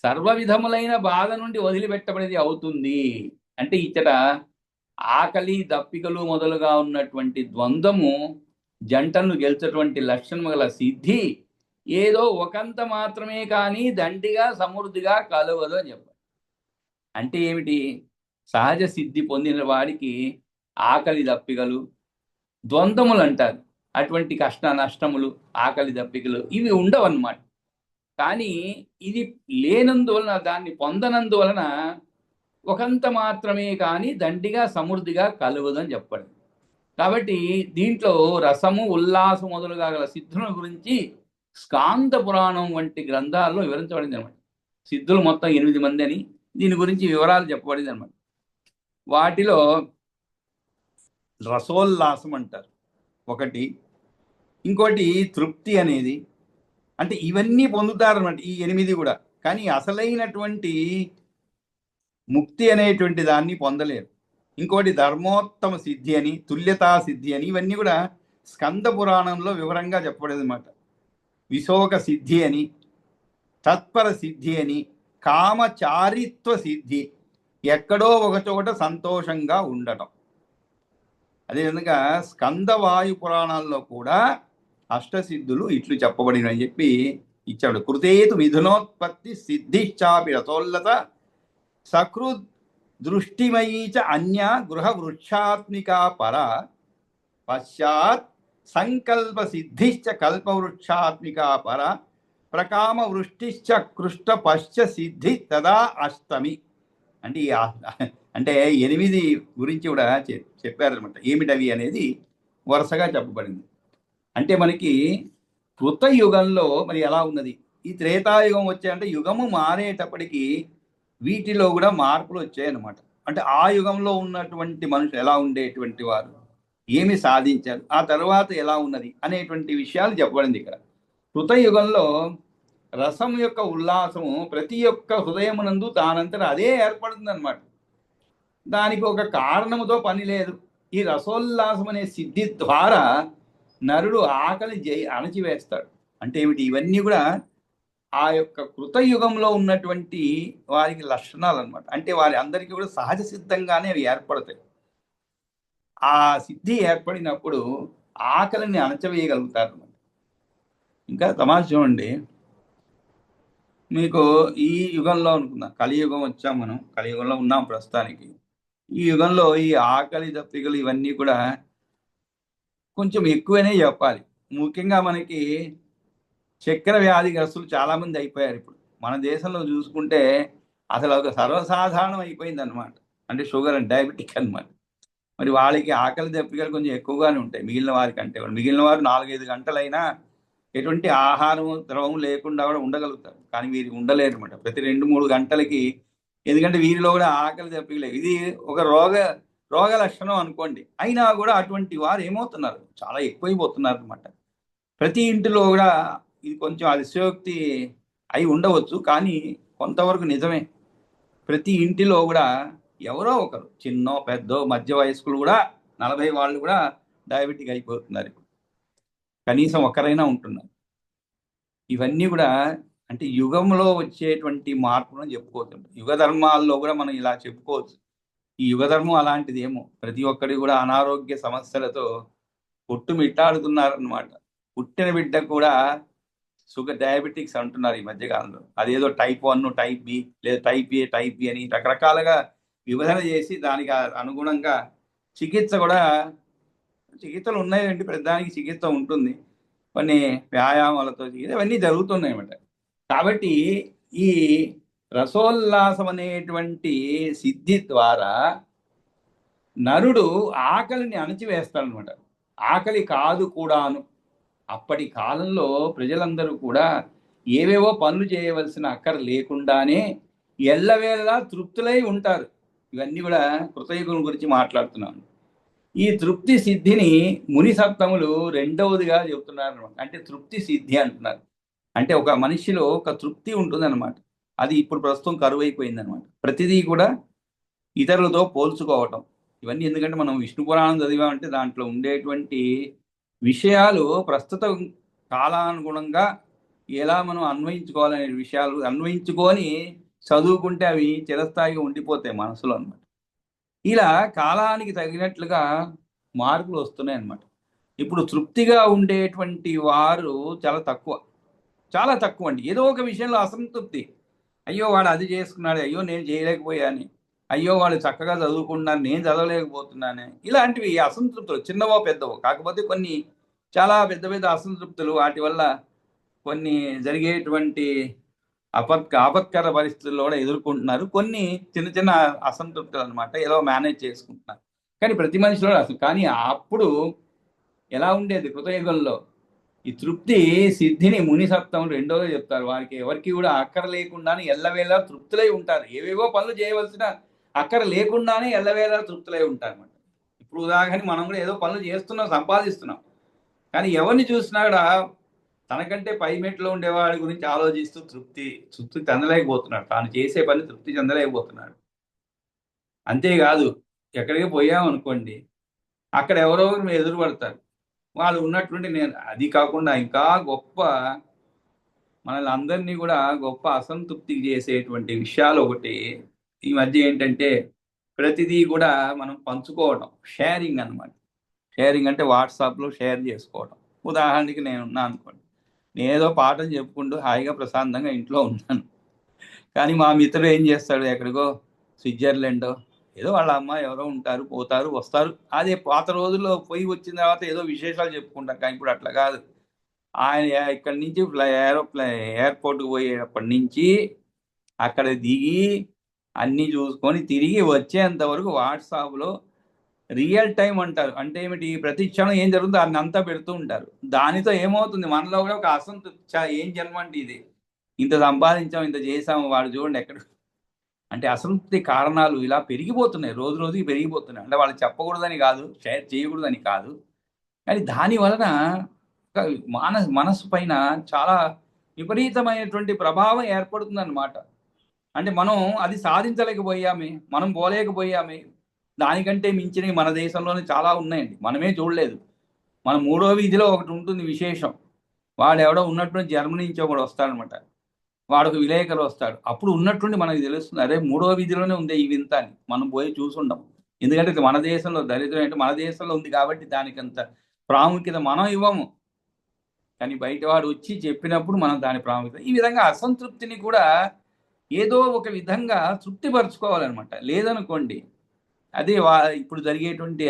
సర్వ విధములైన బాధ నుండి వదిలిపెట్టబడేది అవుతుంది. అంటే ఇచ్చట ఆకలి దప్పికలు మొదలుగా ఉన్నటువంటి ద్వంద్వము జంటను గెలిచేటువంటి లక్షణము గల సిద్ధి ఏదో ఒకంత మాత్రమే కానీ దండిగా సమృద్ధిగా కలవదు అని చెప్పారు. అంటే ఏమిటి? సహజ సిద్ధి పొందిన వాడికి ఆకలి దప్పికలు, ద్వంద్వములు అంటారు, అటువంటి కష్ట నష్టములు, ఆకలి దప్పికలు ఇవి ఉండవన్నమాట. కానీ ఇది లేనందువలన, దాన్ని పొందనందువలన ఒకంత మాత్రమే కానీ దండిగా సమృద్ధిగా కలుగదు అని చెప్పాడు. కాబట్టి దీంట్లో రసము, ఉల్లాసం మొదలుగా గల సిద్ధుల గురించి స్కాంద పురాణం వంటి గ్రంథాల్లో వివరించబడింది అనమాట. సిద్ధులు మొత్తం 8 మంది అని, దీని గురించి వివరాలు చెప్పబడింది అనమాట. వాటిలో రసోల్లాసం అంటారు ఒకటి, ఇంకోటి తృప్తి అనేది, అంటే ఇవన్నీ పొందుతారన్నమాట ఈ 8 కూడా. కానీ అసలైనటువంటి ముక్తి అనేటువంటి దాన్ని పొందలేరు. ఇంకోటి ధర్మోత్తమ సిద్ధి అని, తుల్యతా సిద్ధి అని, ఇవన్నీ కూడా స్కంద పురాణంలో వివరంగా చెప్పబడేది అనమాట. విశోక సిద్ధి అని, తత్పర సిద్ధి అని, కామచారిత్వ సిద్ధి, ఎక్కడో ఒక చోట సంతోషంగా ఉండటం. అదేవిధంగా స్కందవాయు పురాణాల్లో కూడా అష్టసిద్ధులు ఇట్లు చెప్పబడినని చెప్పి ఇచ్చాడు. కృతేతు మిథునోత్పత్తి సిద్ధిశ్చాపి రసోల్లత సకృద్ దృష్టిమయీ చ అన్య గృహ వృక్షాత్మికా పర పశ్చాత్ సంకల్ప సిద్ధిశ్చ కల్పవృక్షాత్మికా పర ప్రకామ వృష్టిశ్చ కృష్ట పశ్చ సిద్ధి తదా అష్టమి. అంటే అంటే 8 గురించి కూడా చెప్పారనమాట. ఏమిటవి అనేది వరుసగా చెప్పబడింది. అంటే మనకి కృతయుగంలో మరి ఎలా ఉన్నది, ఈ త్రేతాయుగం వచ్చాయంటే యుగము మారేటప్పటికి వీటిలో కూడా మార్పులు వచ్చాయన్నమాట. అంటే ఆ యుగంలో ఉన్నటువంటి మనుషులు ఎలా ఉండేటువంటి వారు, ఏమి సాధించారు, ఆ తర్వాత ఎలా ఉన్నది అనేటువంటి విషయాలు చెప్పబడింది ఇక్కడ. కృతయుగంలో రసం యొక్క ఉల్లాసము ప్రతి ఒక్క హృదయమునందు తానంతట అదే ఏర్పడుతుంది అనమాట. దానికి ఒక కారణముతో పని లేదు. ఈ రసోల్లాసం అనే సిద్ధి ద్వారా నరుడు ఆకలి అణచివేస్తాడు. అంటే ఏమిటి, ఇవన్నీ కూడా ఆ యొక్క కృతయుగంలో ఉన్నటువంటి వారికి లక్షణాలు అనమాట. అంటే వారి అందరికీ కూడా సహజ సిద్ధంగానే అవి ఏర్పడతాయి. ఆ సిద్ధి ఏర్పడినప్పుడు ఆకలిని అణచవేయగలుగుతారు అనమాట. ఇంకా తమాషా అండి, మీకు ఈ యుగంలో అనుకుందాం, కలియుగం వచ్చాం మనం, కలియుగంలో ఉన్నాం ప్రస్తుతానికి. ఈ యుగంలో ఈ ఆకలి దప్పికలు ఇవన్నీ కూడా కొంచెం ఎక్కువనే చెప్పాలి. ముఖ్యంగా మనకి చక్కెర వ్యాధిగ్రస్తులు చాలామంది అయిపోయారు. ఇప్పుడు మన దేశంలో చూసుకుంటే అసలు ఒక సర్వసాధారణం అయిపోయింది అనమాట. అంటే షుగర్ అండ్ డయాబెటిక్ అనమాట. మరి వాళ్ళకి ఆకలి దప్పికలు కొంచెం ఎక్కువగానే ఉంటాయి మిగిలిన వారికంటే. మిగిలిన వారు 4-5 గంటలైనా ఎటువంటి ఆహారం ద్రవం లేకుండా కూడా ఉండగలుగుతారు. కానీ వీరికి ఉండలేరు అనమాట. ప్రతి 2-3 గంటలకి, ఎందుకంటే వీరిలో కూడా ఆకలి దప్పికలే. ఇది ఒక రోగ లక్షణం అనుకోండి. అయినా కూడా అటువంటి వారు ఏమవుతున్నారు, చాలా ఎక్కువైపోతున్నారు అనమాట. ప్రతి ఇంటిలో కూడా ఇది కొంచెం అతిశయోక్తి అయి ఉండవచ్చు, కానీ కొంతవరకు నిజమే. ప్రతి ఇంటిలో కూడా ఎవరో ఒకరు, చిన్నో పెద్దో మధ్య వయస్కులు కూడా, 40 వాళ్ళు కూడా డయాబెటిక్ అయిపోతున్నారు. ఇప్పుడు కనీసం ఒకరైనా ఉంటున్నారు. ఇవన్నీ కూడా అంటే యుగంలో వచ్చేటువంటి మార్పులను చెప్పుకోవచ్చు. యుగ ధర్మాల్లో కూడా మనం ఇలా చెప్పుకోవచ్చు. ఈ యుగ ధర్మం అలాంటిది ఏమో. ప్రతి ఒక్కరి కూడా అనారోగ్య సమస్యలతో కొట్టుమిట్టాడుతున్నారన్నమాట. పుట్టిన బిడ్డ కూడా షుగర్ డయాబెటిక్స్ అంటున్నారు ఈ మధ్యకాలంలో. అదేదో టైప్ 1, టైప్ బి, లేదా టైప్ ఏ, టైప్ బి అని రకరకాలుగా విభజన చేసి దానికి అనుగుణంగా చికిత్సలు ఉన్నాయండి. ప్రతిదానికి చికిత్స ఉంటుంది, కొన్ని వ్యాయామాలతో ఇవన్నీ జరుగుతున్నాయి అన్నమాట. కాబట్టి ఈ రసోల్లాసం అనేటువంటి సిద్ధి ద్వారా నరుడు ఆకలిని అణచివేస్తాడనమాట. ఆకలి కాదు కూడాను. అప్పటి కాలంలో ప్రజలందరూ కూడా ఏవేవో పనులు చేయవలసిన అక్కర లేకుండానే ఎల్లవేళలా తృప్తులై ఉంటారు. ఇవన్నీ కూడా కృతయుగం గురించి మాట్లాడుతున్నాను. ఈ తృప్తి సిద్ధిని ముని సప్తములు రెండవదిగా చెబుతున్నారు అనమాట. అంటే తృప్తి సిద్ధి అంటున్నారు. అంటే ఒక మనిషిలో ఒక తృప్తి ఉంటుందన్నమాట. అది ఇప్పుడు ప్రస్తుతం కరువైపోయింది అనమాట. ప్రతిదీ కూడా ఇతరులతో పోల్చుకోవటం, ఇవన్నీ. ఎందుకంటే మనం విష్ణు పురాణం చదివామంటే దాంట్లో ఉండేటువంటి విషయాలు ప్రస్తుత కాలానుగుణంగా ఎలా మనం అన్వయించుకోవాలనే విషయాలు అన్వయించుకొని చదువుకుంటే అవి చిరస్థాయిగా ఉండిపోతాయి మనసులో అనమాట. ఇలా కాలానికి తగినట్లుగా మార్పులు వస్తున్నాయి అన్నమాట. ఇప్పుడు తృప్తిగా ఉండేటువంటి వారు చాలా తక్కువ అండి. ఏదో ఒక విషయంలో అసంతృప్తి. అయ్యో వాడు అది చేసుకున్నాడు, అయ్యో నేను చేయలేకపోయాను, అయ్యో వాళ్ళు చక్కగా చదువుకున్నారు, నేను చదవలేకపోతున్నాను. ఇలాంటివి అసంతృప్తులు, చిన్నవో పెద్దవో. కాకపోతే కొన్ని చాలా పెద్ద పెద్ద అసంతృప్తులు, వాటి వల్ల కొన్ని జరిగేటువంటి ఆపత్కర పరిస్థితుల్లో కూడా ఎదుర్కొంటున్నారు. కొన్ని చిన్న అసంతృప్తులు అనమాట, ఏదో మేనేజ్ చేసుకుంటున్నారు. కానీ ప్రతి మనిషిలో అసలు. కానీ అప్పుడు ఎలా ఉండేది, కృతయుగంలో ఈ తృప్తి సిద్ధిని ముని సప్తం రెండోలో చెప్తారు. వారికి ఎవరికి కూడా అక్కర లేకుండానే ఎల్లవేళ తృప్తులై ఉంటారు. ఏవేవో పనులు చేయవలసిన అక్కర లేకుండానే ఎల్లవేళ తృప్తులై ఉంటారు అన్నమాట. ఇప్పుడు ఉదాహరణ మనం కూడా ఏదో పనులు చేస్తున్నాం, సంపాదిస్తున్నాం, కానీ ఎవరిని చూసినా కూడా తనకంటే పై మెట్లో ఉండేవాడి గురించి ఆలోచిస్తూ తృప్తి చెందలేకపోతున్నాడు. తాను చేసే పని తృప్తి చెందలేకపోతున్నాడు. అంతేకాదు, ఎక్కడికి పోయామనుకోండి, అక్కడ ఎవరో ఎదురు పడతారు. వాళ్ళు ఉన్నటువంటి నేను అది కాకుండా ఇంకా గొప్ప మనల్ని అందరినీ కూడా గొప్ప అసంతృప్తికి చేసేటువంటి విషయాలు ఒకటి ఈ మధ్య ఏంటంటే, ప్రతిదీ కూడా మనం పంచుకోవడం, షేరింగ్ అన్నమాట. షేరింగ్ అంటే వాట్సాప్లో షేర్ చేసుకోవడం. ఉదాహరణకి నేను ఉన్నా అనుకోండి, నేనేదో పాటలు చెప్పుకుంటూ హాయిగా ప్రశాంతంగా ఇంట్లో ఉన్నాను, కానీ మా మిత్రుడు ఏం చేస్తాడు, ఎక్కడికో స్విట్జర్లాండో ఏదో వాళ్ళ అమ్మ ఎవరో ఉంటారు, పోతారు, వస్తారు. అదే పాత రోజుల్లో పోయి వచ్చిన తర్వాత ఏదో విశేషాలు చెప్పుకుంటాం, కానీ ఇప్పుడు అట్లా కాదు. ఆయన ఇక్కడి నుంచి ఎయిర్పోర్ట్కి పోయేటప్పటి నుంచి అక్కడ దిగి అన్నీ చూసుకొని తిరిగి వచ్చేంత వరకు వాట్సాప్లో రియల్ టైం అంటారు. అంటే ఏమిటి, ప్రతి క్షణం ఏం జరుగుతుందో దాన్ని అంతా పెడుతూ ఉంటారు. దానితో ఏమవుతుంది, మనలో కూడా ఒక అసంతృప్తి, ఏం జన్మ అంటే ఇది, ఇంత సంపాదించాం, ఇంత చేసాము, వాడు చూడండి ఎక్కడ. అంటే అసంతృప్తి కారణాలు ఇలా పెరిగిపోతున్నాయి, రోజు రోజుకి పెరిగిపోతున్నాయి. అంటే వాళ్ళు చెప్పకూడదని కాదు, షేర్ చేయకూడదని కాదు, కానీ దాని వలన మనసు పైన చాలా విపరీతమైనటువంటి ప్రభావం ఏర్పడుతుందన్నమాట. అంటే మనం అది సాధించలేకపోయామే, మనం పోలేకపోయామే. దానికంటే మించినవి మన దేశంలోనే చాలా ఉన్నాయండి, మనమే చూడలేదు. మన 3వ వీధిలో ఒకటి ఉంటుంది విశేషం. వాడు ఎవడో ఉన్నటువంటి జర్మనీ నుంచి ఒకడు వస్తాడనమాట. వాడికి విలేకరు వస్తాడు. అప్పుడు ఉన్నట్టుండి మనకు తెలుస్తుంది, అరే 3వ వీధిలోనే ఉంది ఈ వింత అని. మనం పోయి చూసుండం. ఎందుకంటే ఇది మన దేశంలో, దరిద్రం అంటే మన దేశంలో ఉంది కాబట్టి దానికి అంత ప్రాముఖ్యత మనం ఇవ్వము. కానీ బయటవాడు వచ్చి చెప్పినప్పుడు మనం దాని ప్రాముఖ్యత. ఈ విధంగా అసంతృప్తిని కూడా ఏదో ఒక విధంగా తృప్తిపరచుకోవాలన్నమాట. లేదనుకోండి, అదే ఇప్పుడు జరిగేటువంటి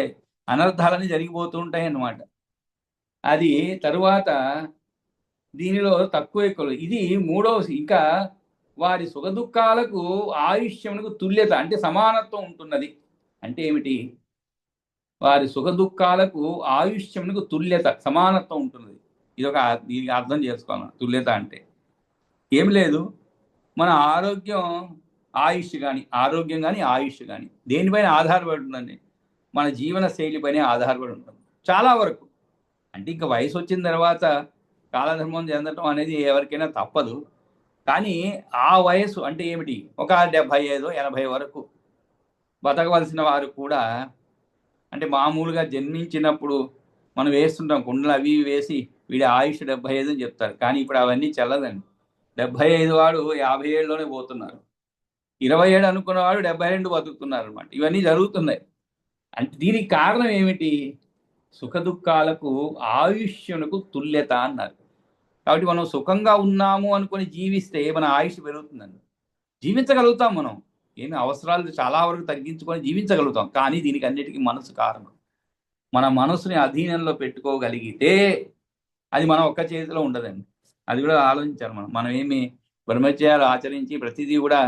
అనర్థాలని జరిగిపోతూ ఉంటాయి అన్నమాట. అది తరువాత దీనిలో తక్కువ ఎక్కువ ఇది మూడవ. ఇంకా వారి సుఖదుఖాలకు ఆయుష్యమునకు తుల్యత అంటే సమానత్వం ఉంటున్నది. అంటే ఏమిటి, వారి సుఖదుఖాలకు ఆయుష్యమునకు తుల్యత, సమానత్వం ఉంటున్నది. దీనికి అర్థం చేసుకోవాలి. తుల్యత అంటే ఏమి లేదు, మన ఆరోగ్యం ఆయుష్ కానీ దేనిపైన ఆధారపడి ఉంటుందండి, మన జీవన శైలిపైనే ఆధారపడి ఉంటుంది చాలా వరకు. అంటే ఇంకా వయసు వచ్చిన తర్వాత కాలధర్మం చెందటం అనేది ఎవరికైనా తప్పదు. కానీ ఆ వయసు అంటే ఏమిటి, ఒక 75-80 వరకు బతకవలసిన వారు కూడా, అంటే మామూలుగా జన్మించినప్పుడు మనం వేస్తుంటాం కుండలు అవి వేసి వీడి ఆయుష్ 75 అని చెప్తారు. కానీ ఇప్పుడు అవన్నీ చెల్లదండి. 75 వాడు 50 ఏళ్ళలోనే పోతున్నారు, 27 అనుకున్నవాడు 72 బతుకుతున్నారు అనమాట. ఇవన్నీ జరుగుతున్నాయి. అంటే దీనికి కారణం ఏమిటి, సుఖదుఖాలకు ఆయుష్యునకు తుల్యత అన్నారు. కాబట్టి మనం సుఖంగా ఉన్నాము అనుకొని జీవిస్తే మన ఆయుష్ పెరుగుతుందండి. జీవించగలుగుతాం, మనం ఏమి అవసరాలు చాలా వరకు తగ్గించుకొని జీవించగలుగుతాం. కానీ దీనికి అన్నిటికీ మనసు కారణం. మన మనసుని అధీనంలో పెట్టుకోగలిగితే అది మన ఒక్క చేతిలో ఉండదండి. అది కూడా ఆలోచించాలి. మనం ఏమి బ్రహ్మచర్యాలు ఆచరించి ప్రతిదీ కూడా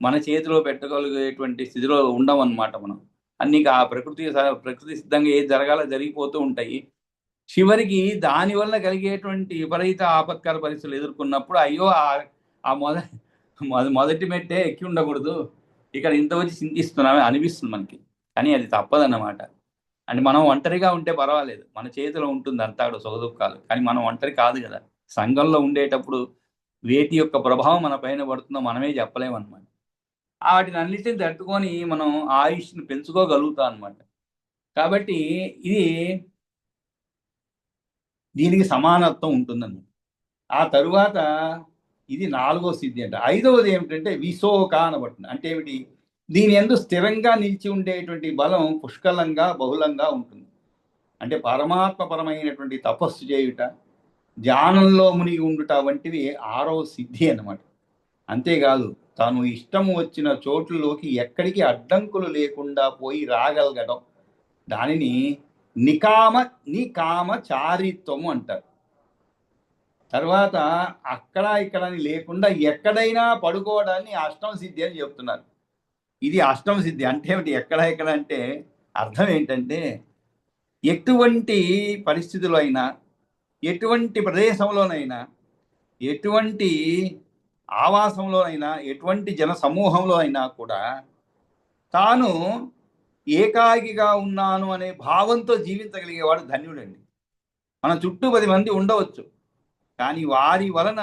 మన చేతిలో పెట్టగలిగేటువంటి స్థితిలో ఉండమన్నమాట. మనం అన్ని ప్రకృతి సిద్ధంగా ఏది జరగాలో జరిగిపోతూ ఉంటాయి. చివరికి దానివల్ల కలిగేటువంటి విపరీత ఆపత్కర పరిస్థితులు ఎదుర్కొన్నప్పుడు అయ్యో ఆ మొదటి మెట్టే ఎక్కి ఉండకూడదు, ఇక్కడ ఇంత వచ్చి చింతిస్తున్నామే అనిపిస్తుంది మనకి. కానీ అది తప్పదన్నమాట. అంటే మనం ఒంటరిగా ఉంటే పర్వాలేదు, మన చేతిలో ఉంటుంది అంతా కూడా సుఖదుఖాలు. కానీ మనం ఒంటరి కాదు కదా. సంఘంలో ఉండేటప్పుడు వేటి యొక్క ప్రభావం మన పైన పడుతుందో మనమే చెప్పలేమన్నమాట. వాటిని అన్నిటిని తట్టుకొని మనం ఆయుష్ని పెంచుకోగలుగుతాం అన్నమాట. కాబట్టి దీనికి సమానత్వం ఉంటుందన్నమాట. ఆ తరువాత ఇది 4వ సిద్ధి అంట. 5వది ఏమిటంటే విశోక అనబడుతుంది. అంటే ఏమిటి, దీని యందు స్థిరంగా నిలిచి ఉండేటువంటి బలం పుష్కలంగా బహుళంగా ఉంటుంది. అంటే పరమాత్మపరమైనటువంటి తపస్సు చేయుట, ధ్యానంలో మునిగి ఉండుట వంటివి 6వ సిద్ధి అన్నమాట. అంతేకాదు, తాను ఇష్టము వచ్చిన చోట్లలోకి ఎక్కడికి అడ్డంకులు లేకుండా పోయి రాగలగడం, దానిని నికామ చారిత్వము అంటారు. తర్వాత అక్కడ ఇక్కడ లేకుండా ఎక్కడైనా పడుకోవడాన్ని అష్టమ సిద్ధి అని చెప్తున్నారు. ఇది అష్టమ సిద్ధి. అంటే ఏమిటి, ఎక్కడ అంటే అర్థం ఏంటంటే, ఎటువంటి పరిస్థితులు అయినా ఎటువంటి ప్రదేశంలోనైనా, ఎటువంటి ఆవాసంలోనైనా, ఎటువంటి జన సమూహంలో అయినా కూడా తాను ఏకాకిగా ఉన్నాను అనే భావంతో జీవించగలిగేవాడు ధన్యుడండి. మన చుట్టూ 10 మంది ఉండవచ్చు, కానీ వారి వలన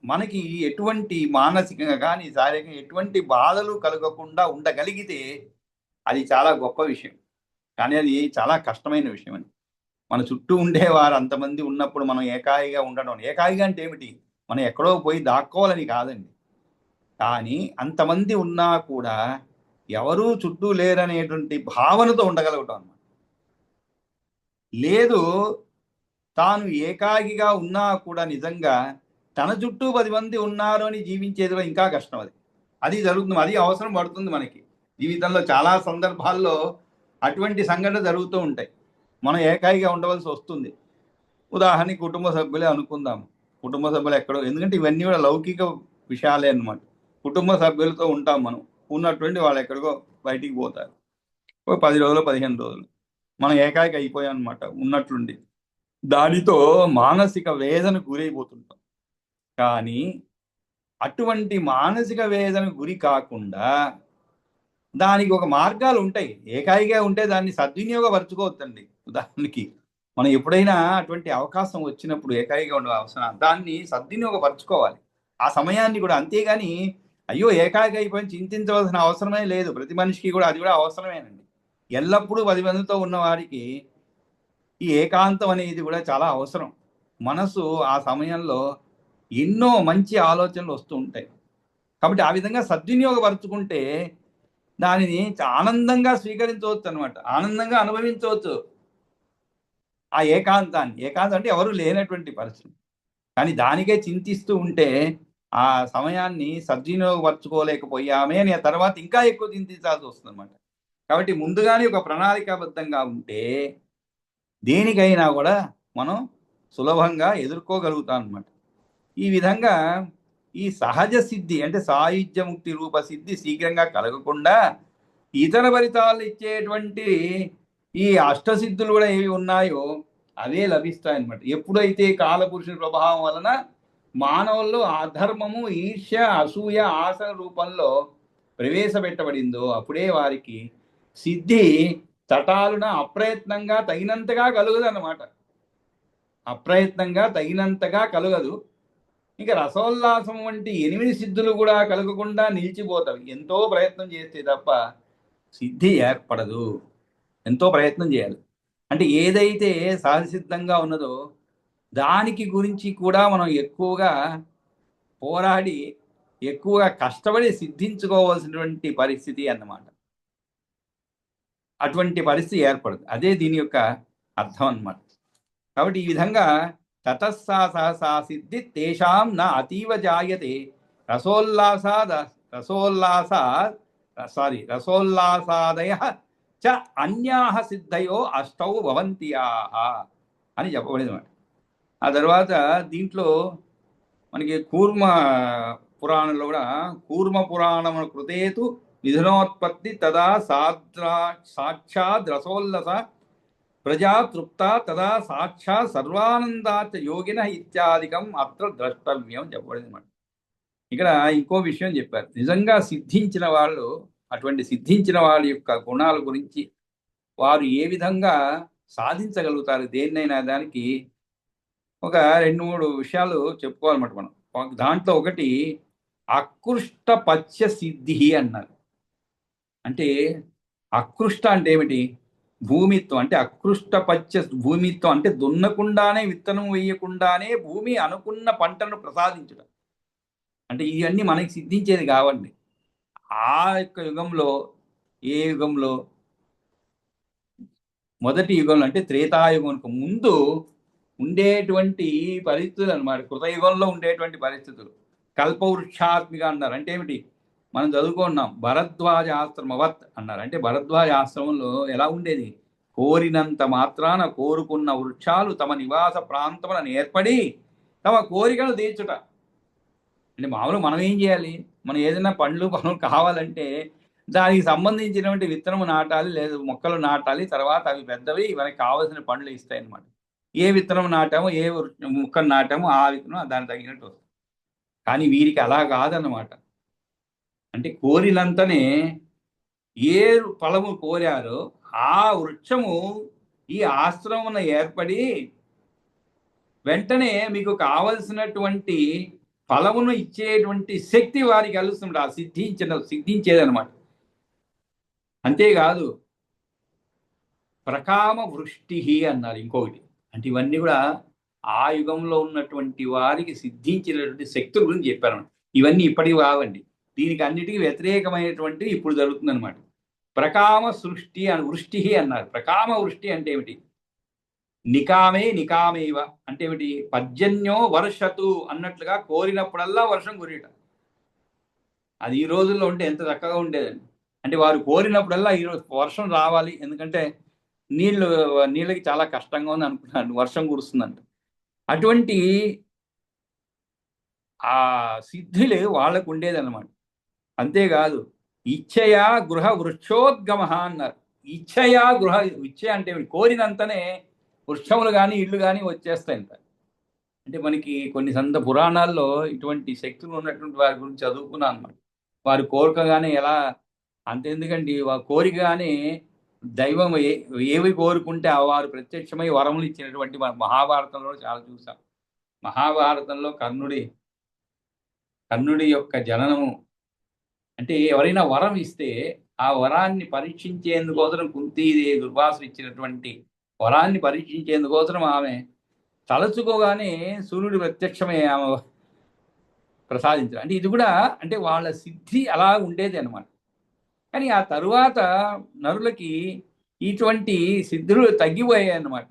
మనకి ఎటువంటి మానసికంగా కానీ శారీరకంగా ఎటువంటి బాధలు కలగకుండా ఉండగలిగితే అది చాలా గొప్ప విషయం. కానీ అది చాలా కష్టమైన విషయం అండి. మన చుట్టూ ఉండేవారు అంతమంది ఉన్నప్పుడు మనం ఏకాకిగా ఉండడం. ఏకాకిగా అంటే ఏమిటి? మనం ఎక్కడో పోయి దాక్కోవాలని కాదండి. కానీ అంతమంది ఉన్నా కూడా ఎవరూ చుట్టూ లేరనేటువంటి భావనతో ఉండగలగటం అన్నమాట. లేదు, తాను ఏకాకిగా ఉన్నా కూడా నిజంగా తన చుట్టూ 10 మంది ఉన్నారు అని జీవించేదిలో ఇంకా కష్టం. అది జరుగుతుంది. అది అవసరం పడుతుంది మనకి జీవితంలో. చాలా సందర్భాల్లో అటువంటి సంఘటనలు జరుగుతూ ఉంటాయి. మనం ఏకాకిగా ఉండవలసి వస్తుంది. ఉదాహరణకి కుటుంబ సభ్యులే అనుకుందాం. కుటుంబ సభ్యులు ఎక్కడో, ఎందుకంటే ఇవన్నీ కూడా లౌకిక విషయాలే అన్నమాట. కుటుంబ సభ్యులతో ఉంటాం మనం, ఉన్నటువంటి వాళ్ళు ఎక్కడికో బయటికి పోతారు. ఒక 10 రోజులు 15 రోజులు మనం ఏకాకి అయిపోయాం అనమాట ఉన్నట్లుండి. దానితో మానసిక వేదనకు గురైపోతుంటాం. కానీ అటువంటి మానసిక వేదనకు గురి కాకుండా దానికి ఒక మార్గాలు ఉంటాయి. ఏకాకిగా ఉంటే దాన్ని సద్వినియోగపరచుకోవద్దండి. ఉదాహరణకి మనం ఎప్పుడైనా అటువంటి అవకాశం వచ్చినప్పుడు ఏకాకిగా ఉండే అవసరం, దాన్ని సద్వినియోగపరచుకోవాలి ఆ సమయాన్ని కూడా. అంతేగాని అయ్యో ఏకాకి అయిపోయి చింతించవలసిన అవసరమే లేదు. ప్రతి మనిషికి కూడా అది కూడా అవసరమేనండి. ఎల్లప్పుడూ 10 మందితో ఉన్న వారికి ఈ ఏకాంతం అనేది కూడా చాలా అవసరం. మనసు ఆ సమయంలో ఎన్నో మంచి ఆలోచనలు వస్తూ ఉంటాయి. కాబట్టి ఆ విధంగా సద్వినియోగపరుచుకుంటే దానిని ఆనందంగా స్వీకరించవచ్చు అనమాట. ఆనందంగా అనుభవించవచ్చు ఆ ఏకాంతాన్ని. ఏకాంతం అంటే ఎవరు లేనటువంటి పరిస్థితి. కానీ దానికే చింతిస్తూ ఉంటే ఆ సమయాన్ని సద్వినియోగపరచుకోలేకపోయామే అని తర్వాత ఇంకా ఎక్కువ చింతించాల్సి వస్తుంది అనమాట. కాబట్టి ముందుగానే ఒక ప్రణాళికాబద్ధంగా ఉంటే దేనికైనా కూడా మనం సులభంగా ఎదుర్కోగలుగుతాం అనమాట. ఈ విధంగా ఈ సహజ సిద్ధి అంటే సాయుధ్య ముక్తి రూప సిద్ధి శీఘ్రంగా కలగకుండా ఇతర ఫలితాలు ఇచ్చేటువంటి ఈ అష్టసిద్ధులు కూడా ఏవి ఉన్నాయో అవే లభిస్తాయి అన్నమాట. ఎప్పుడైతే కాలపురుషుని ప్రభావం వలన మానవుల్లో అధర్మము, ఈర్ష్య, అసూయ, ఆశ రూపంలో ప్రవేశపెట్టబడిందో అప్పుడే వారికి సిద్ధి చటాలున అప్రయత్నంగా తగినంతగా కలుగదన్నమాట. అప్రయత్నంగా తగినంతగా కలగదు. ఇంకా రసోల్లాసం వంటి 8 సిద్ధులు కూడా కలగకుండా నిలిచిపోతాయి. ఎంతో ప్రయత్నం చేస్తే తప్ప సిద్ధి ఏర్పడదు. ఎంతో ప్రయత్నం చేయాలి. అంటే ఏదైతే సహజసిద్ధంగా ఉన్నదో దానికి గురించి కూడా మనం ఎక్కువగా పోరాడి ఎక్కువగా కష్టపడి సిద్ధించుకోవాల్సినటువంటి పరిస్థితి అన్నమాట. అటువంటి పరిస్థితి ఏర్పడదు. అదే దీని యొక్క అర్థం అన్నమాట. కాబట్టి ఈ విధంగా తతస్సా సహసా సిద్ధి తేషాం న అతీవ జాయతే రసోల్లాసాదయ చ అన్యాహ సిద్ధయో అష్టౌ భవంత్యాహ అని చెప్పబడింది. ఆ తర్వాత దీంట్లో మనకి కూర్మ పురాణంలో కూడా కూర్మ పురాణము కృతేతు నిధనోత్పత్తి తదా సాక్షాద్ రసోల్లస ప్రజా తృప్త తదా సాక్షాత్ సర్వానందాచ యోగిన ఇత్యాదికం అత్ర ద్రష్టవ్యం చెప్పబడింది అన్నమాట. ఇక్కడ ఇంకో విషయం చెప్పారు. నిజంగా సిద్ధించిన వాళ్ళు, అటువంటి సిద్ధించిన వాళ్ళ యొక్క గుణాల గురించి, వారు ఏ విధంగా సాధించగలుగుతారు దేన్నైనా, దానికి ఒక 2-3 విషయాలు చెప్పుకోవాలన్నమాట మనం. దాంట్లో ఒకటి అకృష్ట పచ్చ సిద్ధి అన్నారు. అంటే అకృష్ట అంటే ఏమిటి? భూమిత్వం. అంటే అకృష్ట పచ్చ భూమిత్వం అంటే దున్నకుండానే, విత్తనం వేయకుండానే భూమి అనుకున్న పంటను ప్రసాదించడం. అంటే ఇవన్నీ మనకి సిద్ధించేది కావండి. ఆ యొక్క యుగంలో, ఏ యుగంలో, మొదటి యుగంలో అంటే త్రేతాయుగంకు ముందు ఉండేటువంటి పరిస్థితులు అన్నమాట. కృతయుగంలో ఉండేటువంటి పరిస్థితులు కల్పవృక్షాత్మిక అన్నారు. అంటే ఏమిటి? మనం చదువుకున్నాం భరద్వాజ ఆశ్రమవత్ అన్నారు. అంటే భరద్వాజ ఆశ్రమంలో ఎలా ఉండేది? కోరినంత మాత్రాన కోరుకున్న వృక్షాలు తమ నివాస ప్రాంతములను ఏర్పడి తమ కోరికను తీర్చుట. అంటే మామూలు మనం ఏం చేయాలి? మనం ఏదైనా పండ్లు కావాలంటే దానికి సంబంధించినటువంటి విత్తనము నాటాలి, లేదు మొక్కలు నాటాలి, తర్వాత అవి పెద్దవి మనకి కావలసిన పండ్లు ఇస్తాయి అన్నమాట. ఏ విత్తనం నాటామో, ఏ ముక్కను నాటామో ఆ విత్తనం దానికి తగినట్టు వస్తుంది. కానీ వీరికి అలా కాదన్నమాట. అంటే కోరినంతనే ఏ ఫలము కోరారో ఆ వృక్షము ఈ ఆశ్రమమున ఏర్పడి వెంటనే మీకు కావలసినటువంటి ఫలమును ఇచ్చేటువంటి శక్తి వారికి కలుస్తుంది. ఆ సిద్ధించేదనమాట. అంతేకాదు ప్రకామ వృష్టి అన్నారు ఇంకొకటి. అంటే ఇవన్నీ కూడా ఆ యుగంలో ఉన్నటువంటి వారికి సిద్ధించినటువంటి శక్తుల గురించి చెప్పారు. ఇవన్నీ ఇప్పటికి కావండి. దీనికి అన్నిటికీ వ్యతిరేకమైనటువంటివి ఇప్పుడు జరుగుతుందన్నమాట. ప్రకామ వృష్టి అన్నారు. ప్రకామ వృష్టి అంటే ఏమిటి? నికామే నికామేవ అంటే ఏమిటి? పర్జన్యో వర్షతు అన్నట్లుగా కోరినప్పుడల్లా వర్షం కురియట. అది ఈ రోజుల్లో ఉంటే ఎంత చక్కగా ఉండేదండి. అంటే వారు కోరినప్పుడల్లా ఈరోజు వర్షం రావాలి, ఎందుకంటే నీళ్ళకి చాలా కష్టంగా ఉంది అనుకున్నాను, వర్షం కురుస్తుందంట. అటువంటి ఆ సిద్ధులు వాళ్ళకు ఉండేదన్నమాట. అంతేకాదు ఇచ్చయా గృహ వృక్షోద్గమ అన్నారు. ఇచ్చయా ఇచ్చ అంటే కోరినంతనే వృక్షములు కానీ ఇళ్ళు కానీ వచ్చేస్తాయంట. అంటే మనకి కొన్ని పురాణాల్లో ఇటువంటి శక్తులు ఉన్నటువంటి వారి గురించి చదువుకున్నాను అనమాట. వారు కోరికగానే ఎలా అంతెందుకండి, కోరికగానే దైవం ఏవి కోరుకుంటే వారు ప్రత్యక్షమై వరములు ఇచ్చినటువంటి మన మహాభారతంలో చాలా చూసాం. మహాభారతంలో కర్ణుడి యొక్క జననము అంటే ఎవరైనా వరం ఇస్తే ఆ వరాన్ని పరీక్షించేందుకోసం కుంతీదేవి దుర్వాసులు ఇచ్చినటువంటి వరాన్ని పరీక్షించేందుకోసం ఆమె తలచుకోగానే సూర్యుడు ప్రత్యక్షమై ఆమె ప్రసాదించారు. అంటే ఇది కూడా అంటే వాళ్ళ సిద్ధి అలా ఉండేది అనమాట. కానీ ఆ తరువాత నరులకి ఇటువంటి సిద్ధులు తగ్గిపోయాయి అన్నమాట.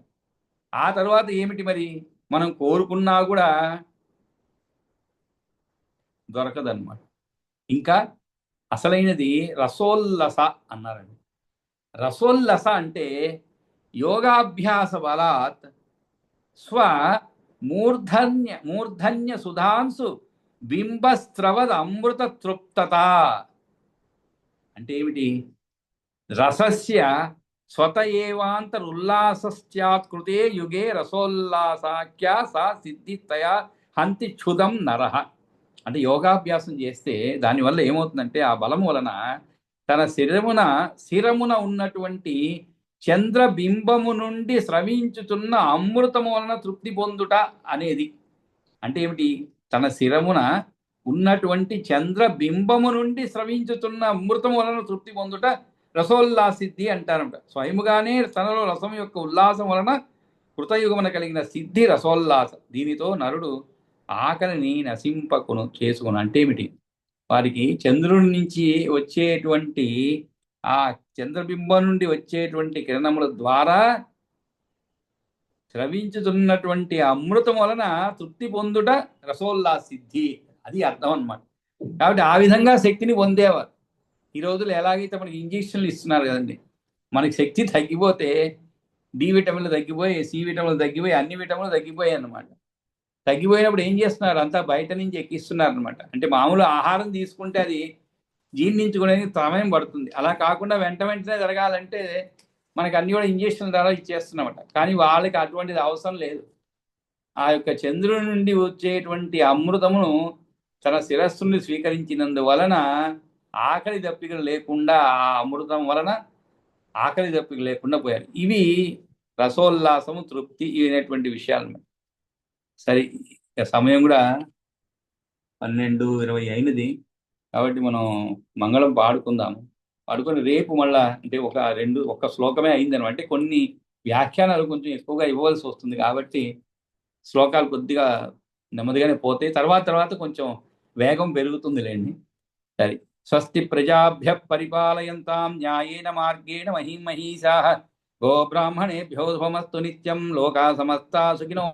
ఆ తర్వాత ఏమిటి మరి? మనం కోరుకున్నా కూడా దొరకదన్నమాట. ఇంకా అసలైనది రసోల్లస అన్నారండి. రసోల్లస అంటే యోగాభ్యాస బలాత్ స్వ మూర్ధన్య సుధాంసు బింబస్త్రవద్ అమృత తృప్తత అంటే ఏమిటి? రసస్య స్వత ఏవాంతరుల్లాసస్యాత్ కృతే యుగే రసోల్లాసాఖ్యా సా సిద్ధితయా హంతి క్షుదం నరః. అంటే యోగాభ్యాసం చేస్తే దానివల్ల ఏమవుతుందంటే ఆ బలము వలన తన శిరమున ఉన్నటువంటి చంద్రబింబము నుండి స్రవించుతున్న అమృతము వలన తృప్తి పొందుట అనేది. అంటే ఏమిటి? తన శిరమున ఉన్నటువంటి చంద్రబింబము నుండి స్రవించుతున్న అమృతము వలన తృప్తి పొందుట రసోల్లాసిద్ధి అంటారంట. స్వయముగానే తనలో రసం యొక్క ఉల్లాసం వలన కృతయుగమున కలిగిన సిద్ధి రసోల్లాస. దీనితో నరుడు ఆకలిని చేసుకును. అంటే ఏమిటి? వారికి చంద్రుడి నుంచి వచ్చేటువంటి ఆ చంద్రబింబం నుండి వచ్చేటువంటి కిరణముల ద్వారా స్రవించుతున్నటువంటి అమృతం వలన తృప్తి పొందుట రసోల్లాసిద్ధి. అది అర్థం అన్నమాట. కాబట్టి ఆ విధంగా శక్తిని పొందేవారు. ఈ రోజులు ఎలాగైతే మనకి ఇంజక్షన్లు ఇస్తున్నారు కదండి, మనకి శక్తి తగ్గిపోతే డి విటమిన్లు తగ్గిపోయి, సి విటమిన్లు తగ్గిపోయి, అన్ని విటమిన్లు తగ్గిపోయాయి అన్నమాట. తగ్గిపోయినప్పుడు ఏం చేస్తున్నారు? అంతా బయట నుంచి ఎక్కిస్తున్నారు అనమాట. అంటే మామూలు ఆహారం తీసుకుంటే అది జీర్ణించుకునేది సమయం పడుతుంది. అలా కాకుండా వెంటనే జరగాలంటే మనకి అన్ని కూడా ఇంజక్షన్ల ద్వారా ఇచ్చేస్తున్నమాట. కానీ వాళ్ళకి అటువంటిది అవసరం లేదు. ఆ యొక్క చంద్రుడి నుండి వచ్చేటువంటి అమృతమును తన శిరస్సుని స్వీకరించినందువలన ఆకలి దప్పికలు లేకుండా, ఆ అమృతం వలన ఆకలి దప్పిక లేకుండా పోయారు. ఇవి రసోల్లాసము, తృప్తి అనేటువంటి విషయాలు. సరే, సమయం కూడా 12:20 అయినది. కాబట్టి మనం మంగళం పాడుకుందాము. పాడుకొని రేపు మళ్ళా అంటే ఒక శ్లోకమే అయిందనమాట. అంటే కొన్ని వ్యాఖ్యానాలు కొంచెం ఎక్కువగా ఇవ్వవలసి వస్తుంది కాబట్టి శ్లోకాలు కొద్దిగా నెమ్మదిగానే పోతాయి. తర్వాత కొంచెం వేగం పెరుగుతుందిలేండి. సరే, స్వస్తి ప్రజాభ్య పరిపాలయంతాం న్యాయేన మార్గేణ మహీమహీషాః గోబ్రాహ్మణేభ్యో శుభమస్తు నిత్యం. లోకా సమస్తా సుఖినో